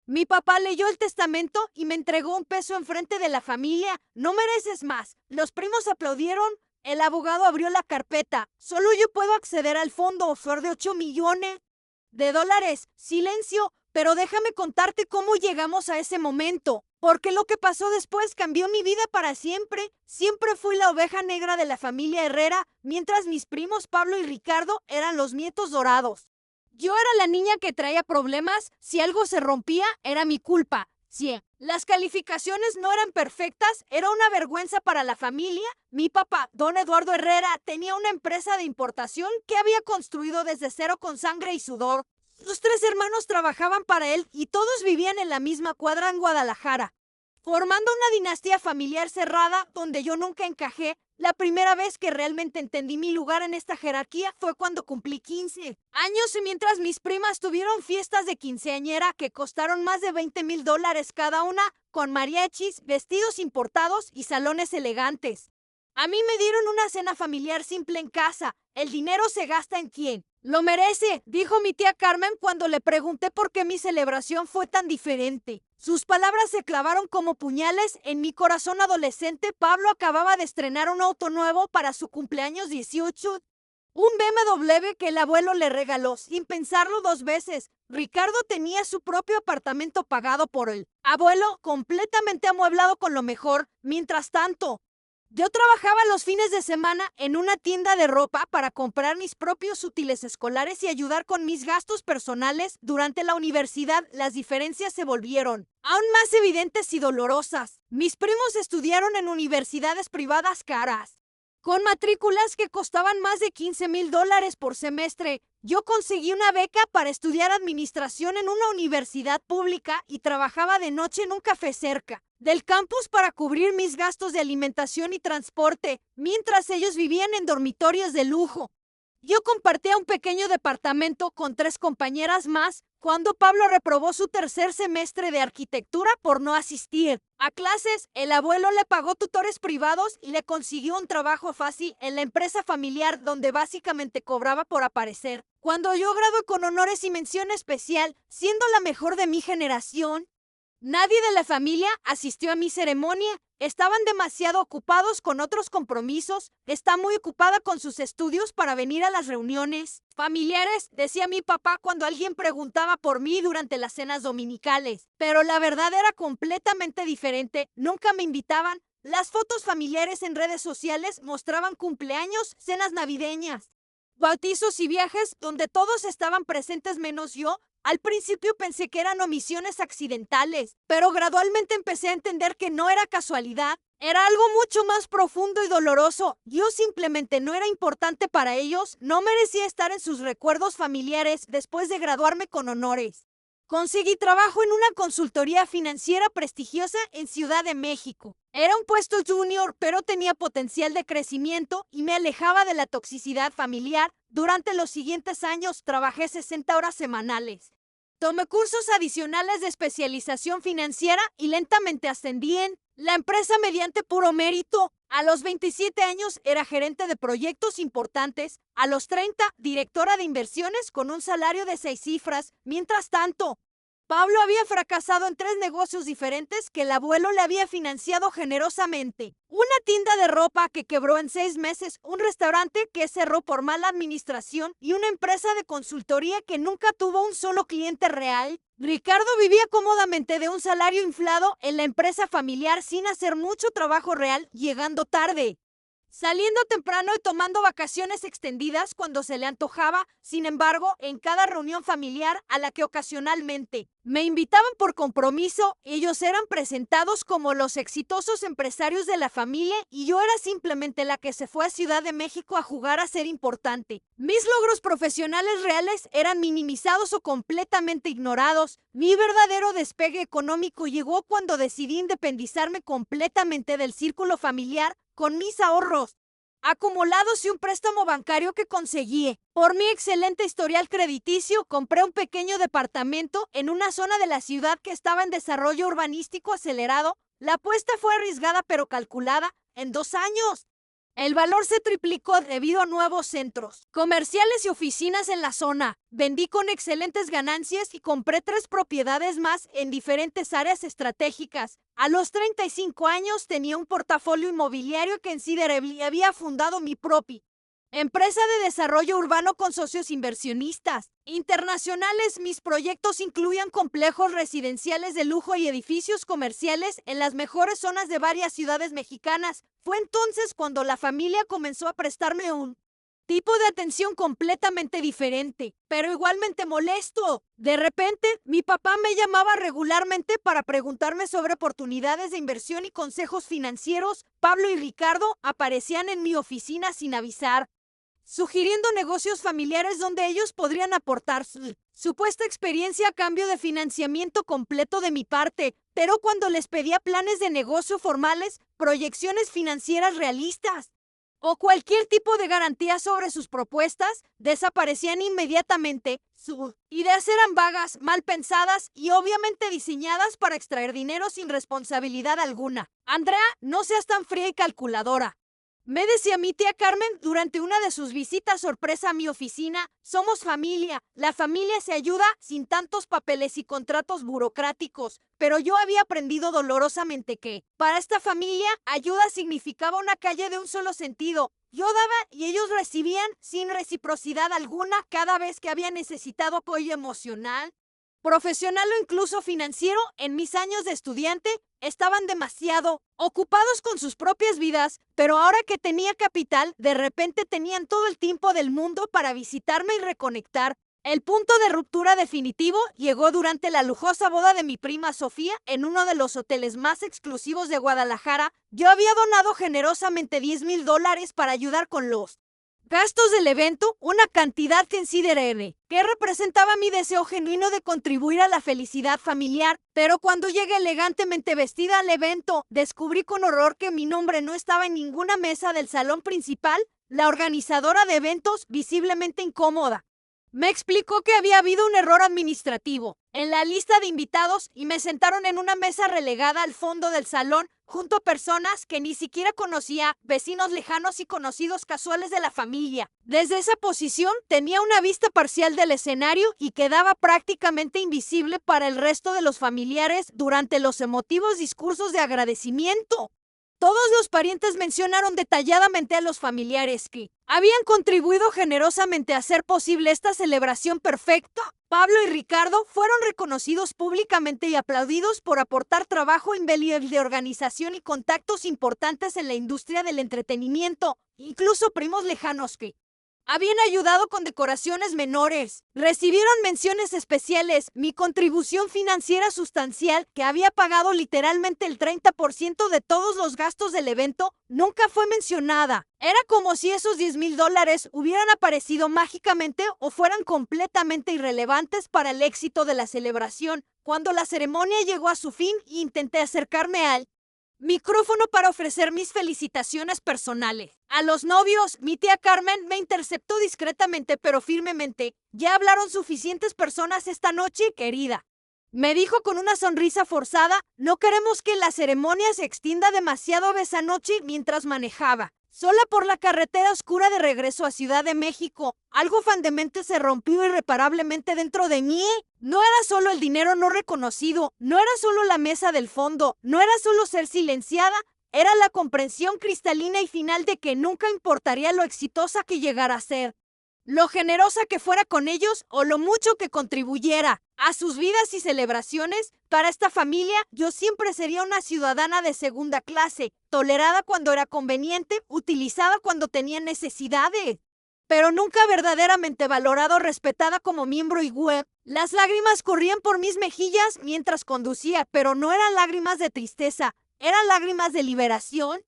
Mi papá leyó el testamento y me entregó $1 enfrente de la familia. No mereces más. Los primos aplaudieron. El abogado abrió la carpeta. Solo yo puedo acceder al fondo, flor de 8 millones de dólares. Silencio, pero déjame contarte cómo llegamos a ese momento. Porque lo que pasó después cambió mi vida para siempre. Siempre fui la oveja negra de la familia Herrera, mientras mis primos Pablo y Ricardo eran los nietos dorados. Yo era la niña que traía problemas. Si algo se rompía, era mi culpa. Sí, las calificaciones no eran perfectas, era una vergüenza para la familia. Mi papá, don Eduardo Herrera, tenía una empresa de importación que había construido desde cero con sangre y sudor. Sus 3 hermanos trabajaban para él y todos vivían en la misma cuadra en Guadalajara, formando una dinastía familiar cerrada donde yo nunca encajé. La primera vez que realmente entendí mi lugar en esta jerarquía fue cuando cumplí 15 años y mientras mis primas tuvieron fiestas de quinceañera que costaron más de $20,000 cada una, con mariachis, vestidos importados y salones elegantes. A mí me dieron una cena familiar simple en casa. El dinero se gasta en quién lo merece, dijo mi tía Carmen cuando le pregunté por qué mi celebración fue tan diferente. Sus palabras se clavaron como puñales en mi corazón adolescente. Pablo acababa de estrenar un auto nuevo para su cumpleaños 18, un BMW que el abuelo le regaló sin pensarlo 2 veces. Ricardo tenía su propio apartamento pagado por el abuelo, completamente amueblado con lo mejor. Mientras tanto, yo trabajaba los fines de semana en una tienda de ropa para comprar mis propios útiles escolares y ayudar con mis gastos personales. Durante la universidad, las diferencias se volvieron aún más evidentes y dolorosas. Mis primos estudiaron en universidades privadas caras, con matrículas que costaban más de $15,000 por semestre. Yo conseguí una beca para estudiar administración en una universidad pública y trabajaba de noche en un café cerca del campus para cubrir mis gastos de alimentación y transporte, mientras ellos vivían en dormitorios de lujo. Yo compartía un pequeño departamento con 3 compañeras más cuando Pablo reprobó su tercer semestre de arquitectura por no asistir a clases. El abuelo le pagó tutores privados y le consiguió un trabajo fácil en la empresa familiar donde básicamente cobraba por aparecer. Cuando yo gradué con honores y mención especial, siendo la mejor de mi generación, nadie de la familia asistió a mi ceremonia. Estaban demasiado ocupados con otros compromisos. Está muy ocupada con sus estudios para venir a las reuniones familiares, decía mi papá cuando alguien preguntaba por mí durante las cenas dominicales. Pero la verdad era completamente diferente. Nunca me invitaban. Las fotos familiares en redes sociales mostraban cumpleaños, cenas navideñas, bautizos y viajes donde todos estaban presentes menos yo. Al principio pensé que eran omisiones accidentales, pero gradualmente empecé a entender que no era casualidad. Era algo mucho más profundo y doloroso. Yo simplemente no era importante para ellos, no merecía estar en sus recuerdos familiares después de graduarme con honores. Conseguí trabajo en una consultoría financiera prestigiosa en Ciudad de México. Era un puesto junior, pero tenía potencial de crecimiento y me alejaba de la toxicidad familiar. Durante los siguientes años trabajé 60 horas semanales. Tomé cursos adicionales de especialización financiera y lentamente ascendí en la empresa mediante puro mérito. A los 27 años era gerente de proyectos importantes. A los 30, directora de inversiones con un salario de 6 cifras. Mientras tanto, Pablo había fracasado en 3 negocios diferentes que el abuelo le había financiado generosamente. Una tienda de ropa que quebró en 6 meses, un restaurante que cerró por mala administración y una empresa de consultoría que nunca tuvo un solo cliente real. Ricardo vivía cómodamente de un salario inflado en la empresa familiar sin hacer mucho trabajo real, llegando tarde, saliendo temprano y tomando vacaciones extendidas cuando se le antojaba. Sin embargo, en cada reunión familiar a la que ocasionalmente me invitaban por compromiso, ellos eran presentados como los exitosos empresarios de la familia y yo era simplemente la que se fue a Ciudad de México a jugar a ser importante. Mis logros profesionales reales eran minimizados o completamente ignorados. Mi verdadero despegue económico llegó cuando decidí independizarme completamente del círculo familiar con mis ahorros acumulados y un préstamo bancario que conseguí. Por mi excelente historial crediticio, compré un pequeño departamento en una zona de la ciudad que estaba en desarrollo urbanístico acelerado. La apuesta fue arriesgada pero calculada. En 2 años, El valor se triplicó debido a nuevos centros comerciales y oficinas en la zona. Vendí con excelentes ganancias y compré 3 propiedades más en diferentes áreas estratégicas. A los 35 años tenía un portafolio inmobiliario que en Siderevi había fundado mi propia empresa de desarrollo urbano con socios inversionistas internacionales. Mis proyectos incluían complejos residenciales de lujo y edificios comerciales en las mejores zonas de varias ciudades mexicanas. Fue entonces cuando la familia comenzó a prestarme un tipo de atención completamente diferente, pero igualmente molesto. De repente, mi papá me llamaba regularmente para preguntarme sobre oportunidades de inversión y consejos financieros. Pablo y Ricardo aparecían en mi oficina sin avisar, sugiriendo negocios familiares donde ellos podrían aportar su supuesta experiencia a cambio de financiamiento completo de mi parte. Pero cuando les pedía planes de negocio formales, proyecciones financieras realistas o cualquier tipo de garantía sobre sus propuestas, desaparecían inmediatamente. Sus ideas eran vagas, mal pensadas y obviamente diseñadas para extraer dinero sin responsabilidad alguna. Andrea, no seas tan fría y calculadora, me decía mi tía Carmen durante una de sus visitas sorpresa a mi oficina. Somos familia. La familia se ayuda sin tantos papeles y contratos burocráticos. Pero yo había aprendido dolorosamente que, para esta familia, ayuda significaba una calle de un solo sentido. Yo daba y ellos recibían sin reciprocidad alguna cada vez que había necesitado apoyo emocional, profesional o incluso financiero. En mis años de estudiante, estaban demasiado ocupados con sus propias vidas, pero ahora que tenía capital, de repente tenían todo el tiempo del mundo para visitarme y reconectar. El punto de ruptura definitivo llegó durante la lujosa boda de mi prima Sofía en uno de los hoteles más exclusivos de Guadalajara. Yo había donado generosamente $10,000 para ayudar con los gastos del evento, una cantidad que en sí que representaba mi deseo genuino de contribuir a la felicidad familiar. Pero cuando llegué elegantemente vestida al evento, descubrí con horror que mi nombre no estaba en ninguna mesa del salón principal. La organizadora de eventos, visiblemente incómoda, me explicó que había habido un error administrativo en la lista de invitados y me sentaron en una mesa relegada al fondo del salón, junto a personas que ni siquiera conocía, vecinos lejanos y conocidos casuales de la familia. Desde esa posición tenía una vista parcial del escenario y quedaba prácticamente invisible para el resto de los familiares durante los emotivos discursos de agradecimiento. Todos los parientes mencionaron detalladamente a los familiares que habían contribuido generosamente a hacer posible esta celebración perfecta. Pablo y Ricardo fueron reconocidos públicamente y aplaudidos por aportar trabajo invaluable de organización y contactos importantes en la industria del entretenimiento. Incluso primos lejanos que habían ayudado con decoraciones menores recibieron menciones especiales. Mi contribución financiera sustancial, que había pagado literalmente el 30% de todos los gastos del evento, nunca fue mencionada. Era como si esos $10,000 hubieran aparecido mágicamente o fueran completamente irrelevantes para el éxito de la celebración. Cuando la ceremonia llegó a su fin, intenté acercarme al micrófono para ofrecer mis felicitaciones personales a los novios. Mi tía Carmen me interceptó discretamente pero firmemente. Ya hablaron suficientes personas esta noche, querida, me dijo con una sonrisa forzada. No queremos que la ceremonia se extienda demasiado esa noche. Mientras manejaba sola por la carretera oscura de regreso a Ciudad de México, algo fundamental se rompió irreparablemente dentro de mí. No era solo el dinero no reconocido, no era solo la mesa del fondo, no era solo ser silenciada, era la comprensión cristalina y final de que nunca importaría lo exitosa que llegara a ser, lo generosa que fuera con ellos o lo mucho que contribuyera a sus vidas y celebraciones. Para esta familia, yo siempre sería una ciudadana de segunda clase, tolerada cuando era conveniente, utilizada cuando tenía necesidades, pero nunca verdaderamente valorada o respetada como miembro y web. Las lágrimas corrían por mis mejillas mientras conducía, pero no eran lágrimas de tristeza, eran lágrimas de liberación,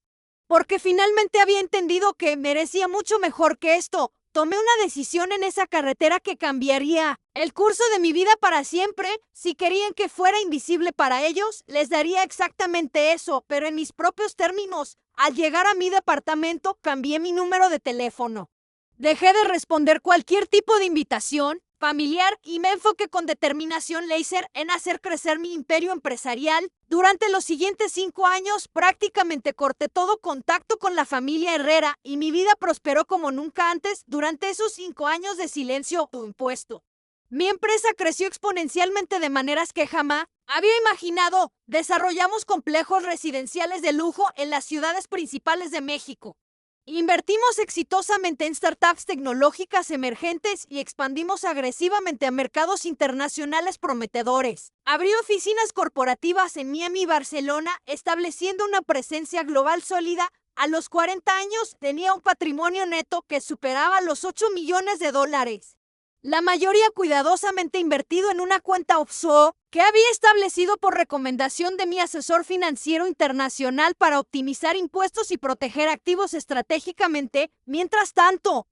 porque finalmente había entendido que merecía mucho mejor que esto. Tomé una decisión en esa carretera que cambiaría el curso de mi vida para siempre. Si querían que fuera invisible para ellos, les daría exactamente eso, pero en mis propios términos. Al llegar a mi departamento, cambié mi número de teléfono. Dejé de responder cualquier tipo de invitación familiar y me enfoqué con determinación láser en hacer crecer mi imperio empresarial. Durante los siguientes 5 años prácticamente corté todo contacto con la familia Herrera y mi vida prosperó como nunca antes durante esos 5 años de silencio impuesto. Mi empresa creció exponencialmente de maneras que jamás había imaginado. Desarrollamos complejos residenciales de lujo en las ciudades principales de México. Invertimos exitosamente en startups tecnológicas emergentes y expandimos agresivamente a mercados internacionales prometedores. Abrí oficinas corporativas en Miami y Barcelona, estableciendo una presencia global sólida. A los 40 años tenía un patrimonio neto que superaba los 8 millones de dólares. La mayoría cuidadosamente invertido en una cuenta offshore que había establecido por recomendación de mi asesor financiero internacional para optimizar impuestos y proteger activos estratégicamente. Mientras tanto,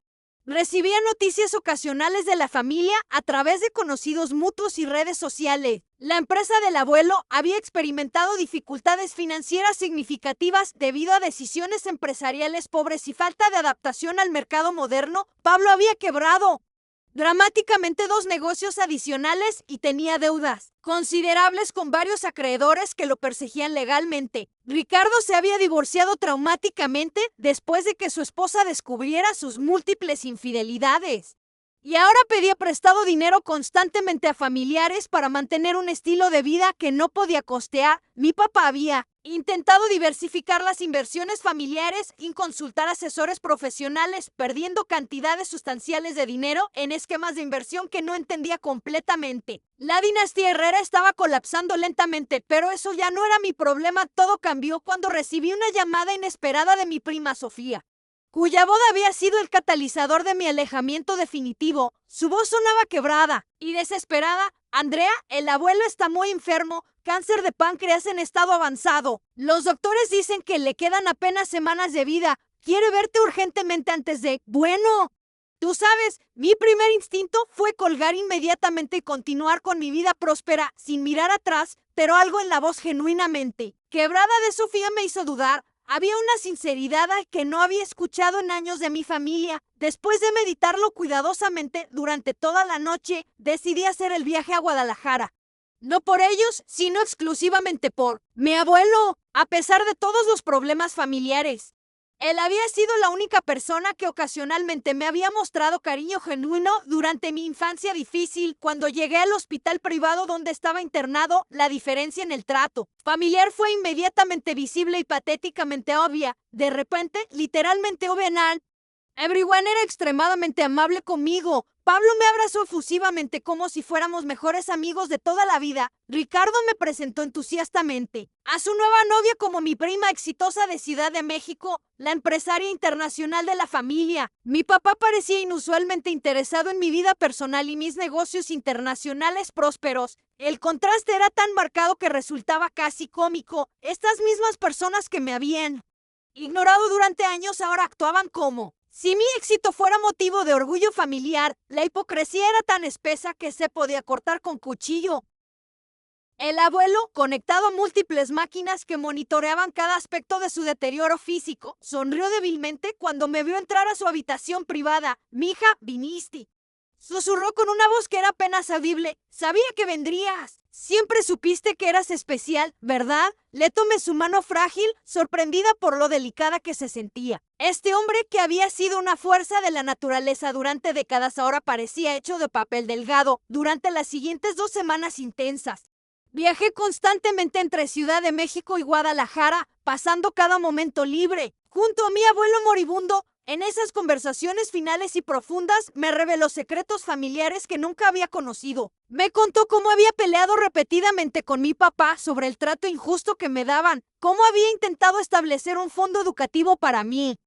recibía noticias ocasionales de la familia a través de conocidos mutuos y redes sociales. La empresa del abuelo había experimentado dificultades financieras significativas debido a decisiones empresariales pobres y falta de adaptación al mercado moderno. Pablo había quebrado dramáticamente 2 negocios adicionales y tenía deudas considerables con varios acreedores que lo perseguían legalmente. Ricardo se había divorciado traumáticamente después de que su esposa descubriera sus múltiples infidelidades. Y ahora pedía prestado dinero constantemente a familiares para mantener un estilo de vida que no podía costear. Mi papá había intentado diversificar las inversiones familiares y consultar asesores profesionales, perdiendo cantidades sustanciales de dinero en esquemas de inversión que no entendía completamente. La dinastía Herrera estaba colapsando lentamente, pero eso ya no era mi problema. Todo cambió cuando recibí una llamada inesperada de mi prima Sofía, cuya boda había sido el catalizador de mi alejamiento definitivo. Su voz sonaba quebrada y desesperada. Andrea, el abuelo está muy enfermo, cáncer de páncreas en estado avanzado. Los doctores dicen que le quedan apenas semanas de vida. Quiere verte urgentemente antes de... Bueno, tú sabes, mi primer instinto fue colgar inmediatamente y continuar con mi vida próspera sin mirar atrás, pero algo en la voz genuinamente quebrada de Sofía me hizo dudar. Había una sinceridad que no había escuchado en años de mi familia. Después de meditarlo cuidadosamente durante toda la noche, decidí hacer el viaje a Guadalajara. No por ellos, sino exclusivamente por mi abuelo, a pesar de todos los problemas familiares. Él había sido la única persona que ocasionalmente me había mostrado cariño genuino durante mi infancia difícil. Cuando llegué al hospital privado donde estaba internado, la diferencia en el trato familiar fue inmediatamente visible y patéticamente obvia. De repente, literalmente obvia. Everyone era extremadamente amable conmigo. Pablo me abrazó efusivamente como si fuéramos mejores amigos de toda la vida. Ricardo me presentó entusiastamente a su nueva novia como mi prima exitosa de Ciudad de México, la empresaria internacional de la familia. Mi papá parecía inusualmente interesado en mi vida personal y mis negocios internacionales prósperos. El contraste era tan marcado que resultaba casi cómico. Estas mismas personas que me habían ignorado durante años ahora actuaban como si mi éxito fuera motivo de orgullo familiar. La hipocresía era tan espesa que se podía cortar con cuchillo. El abuelo, conectado a múltiples máquinas que monitoreaban cada aspecto de su deterioro físico, sonrió débilmente cuando me vio entrar a su habitación privada. «Mija, viniste», susurró con una voz que era apenas audible. «Sabía que vendrías. Siempre supiste que eras especial, ¿verdad?». Le tomé su mano frágil, sorprendida por lo delicada que se sentía. Este hombre, que había sido una fuerza de la naturaleza durante décadas, ahora parecía hecho de papel delgado. Durante las siguientes 2 semanas intensas, viajé constantemente entre Ciudad de México y Guadalajara, pasando cada momento libre junto a mi abuelo moribundo. En esas conversaciones finales y profundas me reveló secretos familiares que nunca había conocido. Me contó cómo había peleado repetidamente con mi papá sobre el trato injusto que me daban, cómo había intentado establecer un fondo educativo para mí,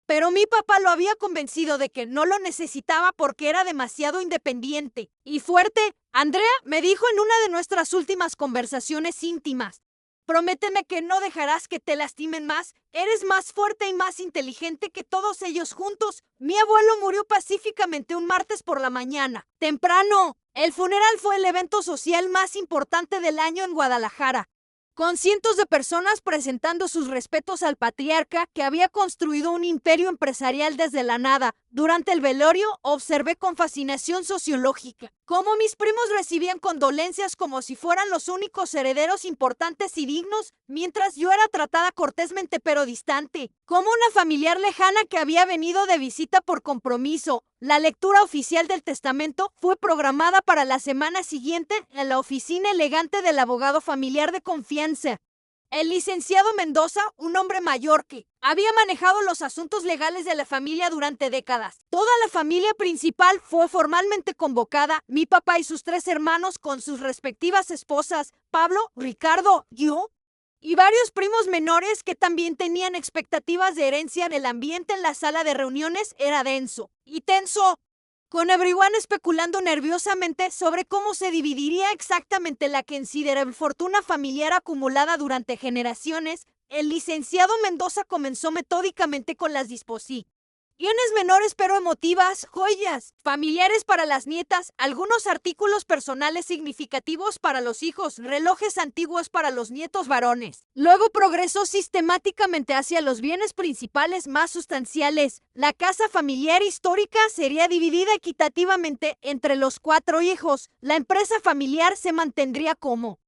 pero mi papá lo había convencido de que no lo necesitaba porque era demasiado independiente y fuerte. Andrea, me dijo en una de nuestras últimas conversaciones íntimas, prométeme que no dejarás que te lastimen más. Eres más fuerte y más inteligente que todos ellos juntos. Mi abuelo murió pacíficamente un martes por la mañana, temprano. El funeral fue el evento social más importante del año en Guadalajara, con cientos de personas presentando sus respetos al patriarca que había construido un imperio empresarial desde la nada. Durante el velorio, observé con fascinación sociológica cómo mis primos recibían condolencias como si fueran los únicos herederos importantes y dignos, mientras yo era tratada cortésmente pero distante, como una familiar lejana que había venido de visita por compromiso. La lectura oficial del testamento fue programada para la semana siguiente en la oficina elegante del abogado familiar de confianza. El licenciado Mendoza, un hombre mayor que había manejado los asuntos legales de la familia durante décadas. Toda la familia principal fue formalmente convocada, mi papá y sus 3 hermanos con sus respectivas esposas, Pablo, Ricardo, yo, y varios primos menores que también tenían expectativas de herencia. El ambiente en la sala de reuniones era denso y tenso, con everyone especulando nerviosamente sobre cómo se dividiría exactamente la considerable fortuna familiar acumulada durante generaciones. El licenciado Mendoza comenzó metódicamente con las disposiciones menores pero emotivas, joyas familiares para las nietas, algunos artículos personales significativos para los hijos, relojes antiguos para los nietos varones. Luego progresó sistemáticamente hacia los bienes principales más sustanciales. La casa familiar histórica sería dividida equitativamente entre los 4 hijos. La empresa familiar se mantendría como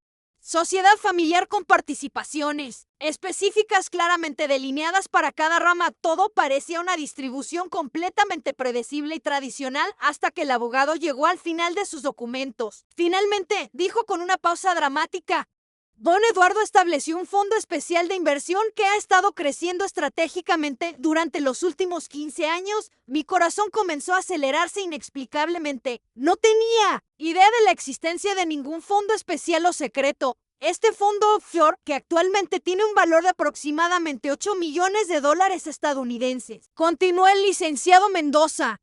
sociedad familiar con participaciones específicas claramente delineadas para cada rama. Todo parecía una distribución completamente predecible y tradicional hasta que el abogado llegó al final de sus documentos. Finalmente, dijo con una pausa dramática, Don Eduardo estableció un fondo especial de inversión que ha estado creciendo estratégicamente durante los últimos 15 años. Mi corazón comenzó a acelerarse inexplicablemente. No tenía idea de la existencia de ningún fondo especial o secreto. Este fondo offshore, que actualmente tiene un valor de aproximadamente 8 millones de dólares estadounidenses, continuó el licenciado Mendoza,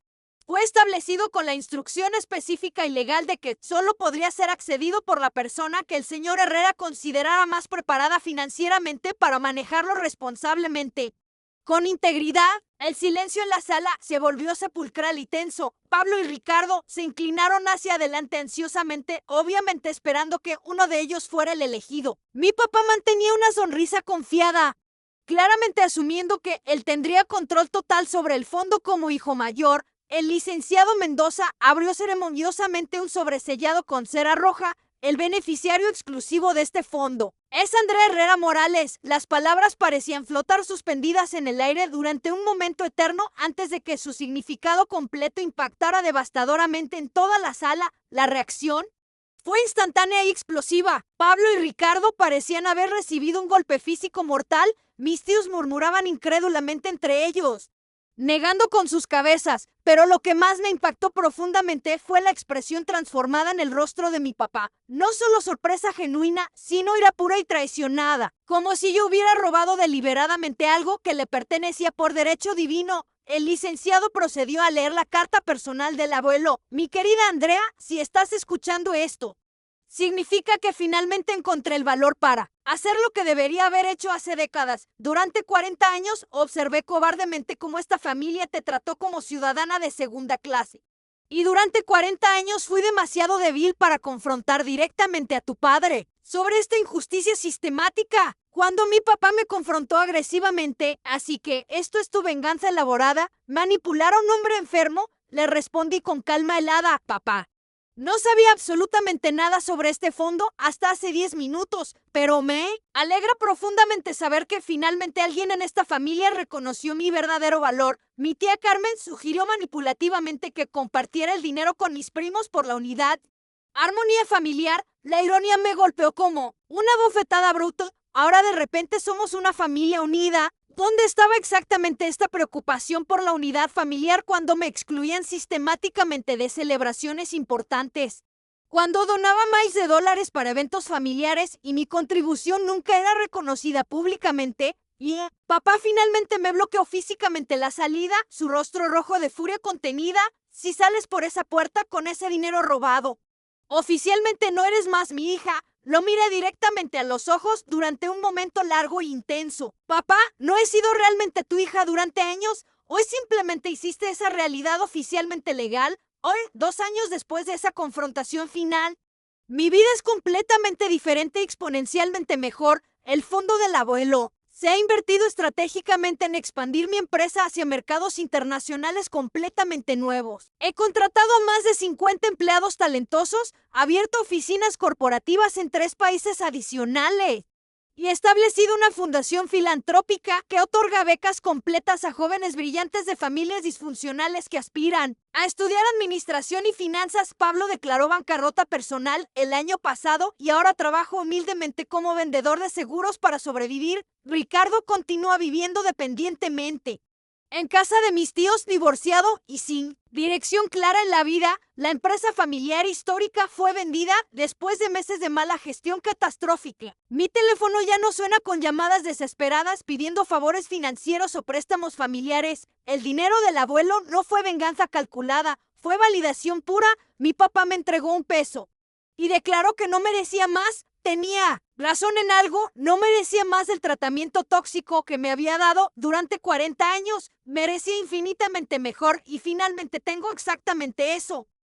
fue establecido con la instrucción específica y legal de que solo podría ser accedido por la persona que el señor Herrera considerara más preparada financieramente para manejarlo responsablemente. Con integridad, el silencio en la sala se volvió sepulcral y tenso. Pablo y Ricardo se inclinaron hacia adelante ansiosamente, obviamente esperando que uno de ellos fuera el elegido. Mi papá mantenía una sonrisa confiada, claramente asumiendo que él tendría control total sobre el fondo como hijo mayor. El licenciado Mendoza abrió ceremoniosamente un sobresellado con cera roja. El beneficiario exclusivo de este fondo es Andrea Herrera Morales. Las palabras parecían flotar suspendidas en el aire durante un momento eterno antes de que su significado completo impactara devastadoramente en toda la sala. La reacción fue instantánea y explosiva. Pablo y Ricardo parecían haber recibido un golpe físico mortal. Mis tíos murmuraban incrédulamente entre ellos, negando con sus cabezas, pero lo que más me impactó profundamente fue la expresión transformada en el rostro de mi papá. No solo sorpresa genuina, sino ira pura y traicionada, como si yo hubiera robado deliberadamente algo que le pertenecía por derecho divino. El licenciado procedió a leer la carta personal del abuelo. Mi querida Andrea, si estás escuchando esto, significa que finalmente encontré el valor para hacer lo que debería haber hecho hace décadas. Durante 40 años observé cobardemente cómo esta familia te trató como ciudadana de segunda clase. Y durante 40 años fui demasiado débil para confrontar directamente a tu padre sobre esta injusticia sistemática. Cuando mi papá me confrontó agresivamente, así que esto es tu venganza elaborada, manipular a un hombre enfermo, le respondí con calma helada, papá. No sabía absolutamente nada sobre este fondo hasta hace 10 minutos, pero me alegra profundamente saber que finalmente alguien en esta familia reconoció mi verdadero valor. Mi tía Carmen sugirió manipulativamente que compartiera el dinero con mis primos por la unidad. Armonía familiar. La ironía me golpeó como una bofetada bruta. Ahora de repente somos una familia unida. ¿Dónde estaba exactamente esta preocupación por la unidad familiar cuando me excluían sistemáticamente de celebraciones importantes? Cuando donaba miles de dólares para eventos familiares y mi contribución nunca era reconocida públicamente, y papá finalmente me bloqueó físicamente la salida, su rostro rojo de furia contenida. Si sales por esa puerta con ese dinero robado, oficialmente no eres más mi hija. Lo miré directamente a los ojos durante un momento largo e intenso. Papá, ¿no he sido realmente tu hija durante años? ¿Hoy simplemente hiciste esa realidad oficialmente legal? Hoy, 2 años después de esa confrontación final, mi vida es completamente diferente y exponencialmente mejor. El fondo del abuelo Se ha invertido estratégicamente en expandir mi empresa hacia mercados internacionales completamente nuevos. He contratado a más de 50 empleados talentosos, abierto oficinas corporativas en 3 países adicionales y he establecido una fundación filantrópica que otorga becas completas a jóvenes brillantes de familias disfuncionales que aspiran a estudiar administración y finanzas. Pablo declaró bancarrota personal el año pasado y ahora trabajo humildemente como vendedor de seguros para sobrevivir. Ricardo continúa viviendo dependientemente en casa de mis tíos, divorciado y sin dirección clara en la vida. La empresa familiar histórica fue vendida después de meses de mala gestión catastrófica. Mi teléfono ya no suena con llamadas desesperadas pidiendo favores financieros o préstamos familiares. El dinero del abuelo no fue venganza calculada, fue validación pura. Mi papá me entregó un peso y declaró que no merecía más. Tenía razón en algo, no merecía más del tratamiento tóxico que me había dado durante 40 años. Merecía infinitamente mejor y finalmente tengo exactamente eso.